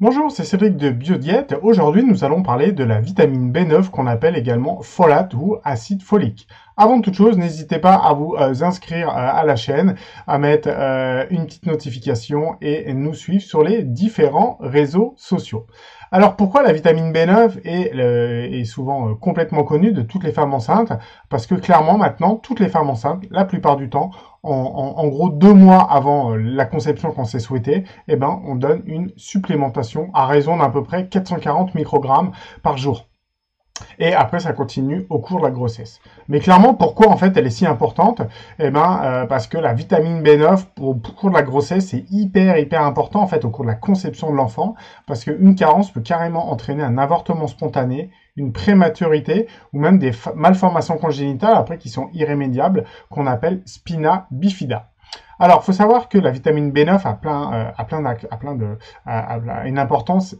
Bonjour, c'est Cédric de Biodiète. Aujourd'hui, nous allons parler de la vitamine B9 qu'on appelle également folate ou acide folique. Avant toute chose, n'hésitez pas à vous inscrire à la chaîne, à mettre une petite notification et nous suivre sur les différents réseaux sociaux. Alors pourquoi la vitamine B9 est souvent complètement connue de toutes les femmes enceintes? Parce que clairement maintenant, toutes les femmes enceintes, la plupart du temps, en gros 2 mois avant la conception qu'on s'est souhaité, eh ben, on donne une supplémentation à raison d'à peu près 440 microgrammes par jour. Et après, ça continue au cours de la grossesse. Mais clairement, pourquoi en fait elle est si importante? Eh ben, parce que la vitamine B9 au cours de la grossesse c'est hyper important en fait au cours de la conception de l'enfant, parce qu'une carence peut carrément entraîner un avortement spontané, une prématurité ou même des malformations congénitales après qui sont irrémédiables, qu'on appelle spina bifida. Alors, il faut savoir que la vitamine B9 a une importance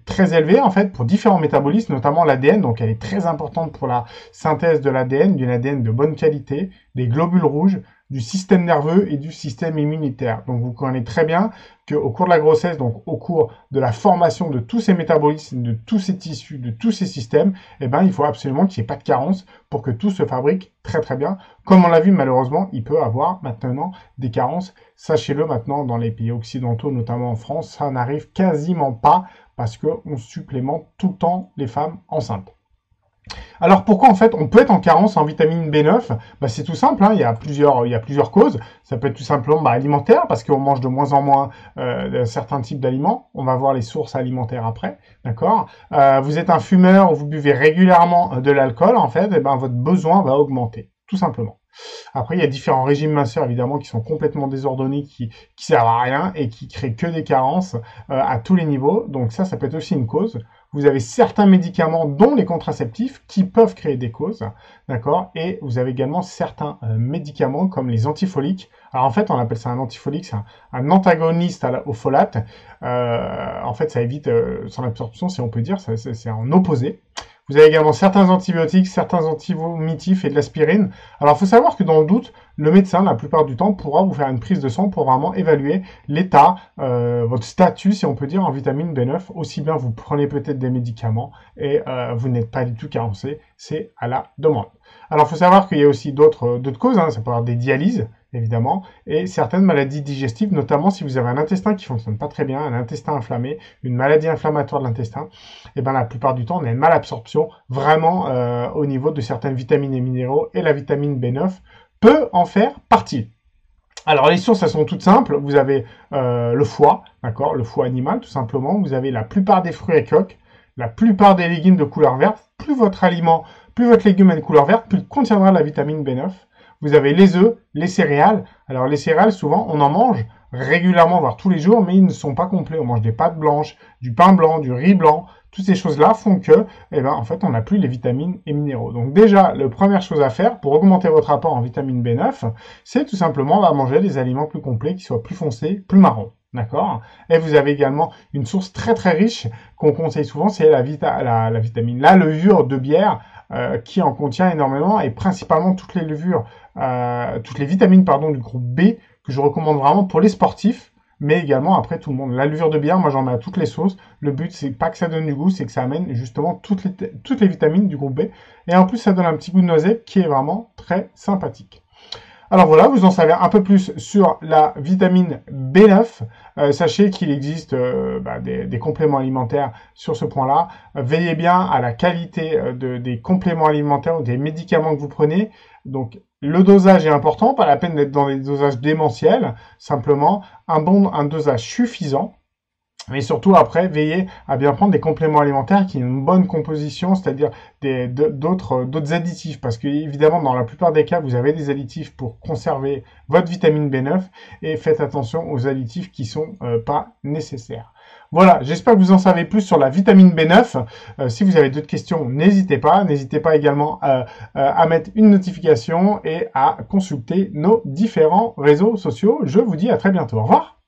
très élevée en fait pour différents métabolismes, notamment l'ADN. Donc, elle est très importante pour la synthèse de l'ADN, d'une ADN de bonne qualité, des globules rouges, du système nerveux et du système immunitaire. Donc, vous connaissez très bien qu'au cours de la grossesse, donc au cours de la formation de tous ces métabolismes, de tous ces tissus, de tous ces systèmes, eh ben, il faut absolument qu'il n'y ait pas de carence pour que tout se fabrique très bien. Comme on l'a vu, malheureusement, il peut avoir maintenant des carences. Sachez-le maintenant, dans les pays occidentaux, notamment en France, ça n'arrive quasiment pas parce qu'on supplémente tout le temps les femmes enceintes. Alors pourquoi en fait on peut être en carence en vitamine B9? C'est tout simple, hein, il y a plusieurs causes. Ça peut être tout simplement alimentaire, parce qu'on mange de moins en moins certains types d'aliments. On va voir les sources alimentaires après, d'accord. Vous êtes un fumeur ou vous buvez régulièrement de l'alcool, en fait, et ben, votre besoin va augmenter, tout simplement. Après, il y a différents régimes minceurs, évidemment, qui sont complètement désordonnés, qui servent à rien et qui créent que des carences à tous les niveaux. Donc ça peut être aussi une cause. Vous avez certains médicaments, dont les contraceptifs, qui peuvent créer des causes, d'accord. Et vous avez également certains médicaments, comme les antifoliques. Alors en fait, on appelle ça un antifolique, c'est un antagoniste au folate. En fait, ça évite son absorption, si on peut dire, c'est en opposé. Vous avez également certains antibiotiques, certains antivomitifs et de l'aspirine. Alors, il faut savoir que dans le doute, le médecin, la plupart du temps, pourra vous faire une prise de sang pour vraiment évaluer l'état, votre statut, si on peut dire, en vitamine B9. Aussi bien, vous prenez peut-être des médicaments et vous n'êtes pas du tout carencé. C'est à la demande. Alors, il faut savoir qu'il y a aussi d'autres causes. Hein. Ça peut avoir des dialyses, évidemment, et certaines maladies digestives, notamment si vous avez un intestin qui fonctionne pas très bien, un intestin inflammé, une maladie inflammatoire de l'intestin, et ben la plupart du temps, on a une malabsorption vraiment au niveau de certaines vitamines et minéraux, et la vitamine B9 peut en faire partie. Alors les sources, elles sont toutes simples. Vous avez le foie, d'accord, le foie animal, tout simplement. Vous avez la plupart des fruits et coques, la plupart des légumes de couleur verte. Plus votre légume a une couleur verte, plus il contiendra la vitamine B9. Vous avez les œufs, les céréales. Alors les céréales, souvent, on en mange régulièrement, voire tous les jours, mais ils ne sont pas complets. On mange des pâtes blanches, du pain blanc, du riz blanc. Toutes ces choses-là font que, en fait, on n'a plus les vitamines et minéraux. Donc déjà, la première chose à faire pour augmenter votre apport en vitamine B9, c'est tout simplement manger des aliments plus complets, qui soient plus foncés, plus marrons. D'accord. Et vous avez également une source très riche qu'on conseille souvent, c'est la vitamine, la levure de bière, qui en contient énormément, et principalement toutes les vitamines du groupe B, que je recommande vraiment pour les sportifs, mais également après tout le monde. La levure de bière, moi j'en mets à toutes les sauces. Le but, c'est pas que ça donne du goût, c'est que ça amène justement toutes les vitamines du groupe B, et en plus ça donne un petit goût de noisette qui est vraiment très sympathique. Alors voilà, vous en savez un peu plus sur la vitamine B9. Sachez qu'il existe des compléments alimentaires sur ce point-là. Veillez bien à la qualité des compléments alimentaires ou des médicaments que vous prenez. Donc le dosage est important, pas la peine d'être dans des dosages démentiels, simplement un dosage suffisant. Mais surtout, après, veillez à bien prendre des compléments alimentaires qui ont une bonne composition, c'est-à-dire d'autres additifs. Parce que, évidemment, dans la plupart des cas, vous avez des additifs pour conserver votre vitamine B9. Et faites attention aux additifs qui sont pas nécessaires. Voilà, j'espère que vous en savez plus sur la vitamine B9. Si vous avez d'autres questions, n'hésitez pas. N'hésitez pas également à mettre une notification et à consulter nos différents réseaux sociaux. Je vous dis à très bientôt. Au revoir.